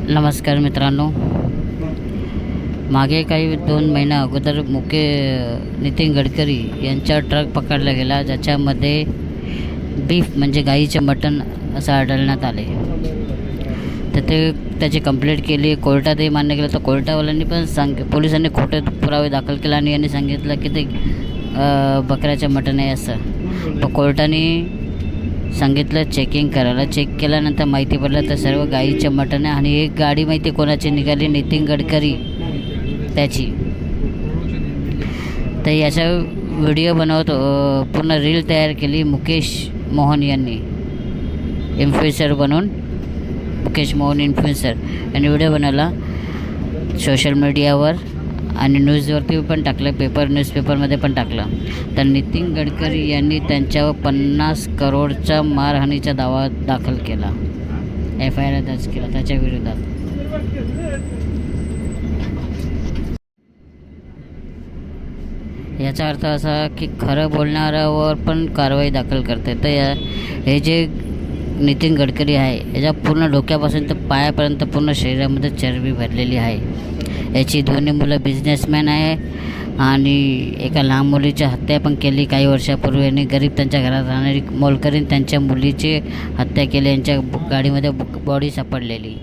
नमस्कार मित्रांनो, मागे काही 2 महिन्या अगोदर नितीन गडकरी यांचा ट्रक पकडला गेला, ज्याच्यामध्ये बीफ म्हणजे गाईचे मटण असं आढळण्यात आले. तर त्याची कंप्लेंट केली, कोर्टातही मान्य केलं. तर कोर्टावाल्यांनी पण पोलिसांनी खोटे पुरावे दाखल केले आणि यांनी सांगितलं की ते बकऱ्याचे मटण आहे असं. तर कोर्टाने सांगितलं चेकिंग करायला. चेक केल्यानंतर माहिती पडलं तर सर्व गाईचे मटण आहे. आणि एक गाडी माहिती कोणाची निघाली, नितीन गडकरी त्याची. तर याचा व्हिडिओ बनवत पूर्ण रील तयार केली मुकेश मोहन यांनी, इन्फ्लुएन्सर बनून. मुकेश मोहन इन्फ्लुएन्सर यांनी व्हिडिओ बनवला सोशल मीडियावर आणि न्यूजवरती पण टाकलं, न्यूजपेपरमध्ये पण टाकलं. तर नितीन गडकरी यांनी त्यांच्यावर 50 करोडचा मारहाणीचा दावा दाखल केला, FIR दर्ज केला त्याच्या विरोधात. याचा अर्थ असा की खरं बोलणाऱ्यावर पण कारवाई दाखल करते. तर हे जे नितीन गडकरी आहे, याच्या पूर्ण डोक्यापासून तर पायापर्यंत पूर्ण शरीरामध्ये चरबी भरलेली आहे. याची दोन्ही मुलं बिझनेसमॅन आहे आणि एका लहान मुलीची हत्या पण केली काही वर्षापूर्वी. आणि गरीब त्यांच्या घरात राहणारी मोलकरीण त्यांच्या मुलीची हत्या केली. यांच्या गाडीमध्ये बॉडी सापडलेली.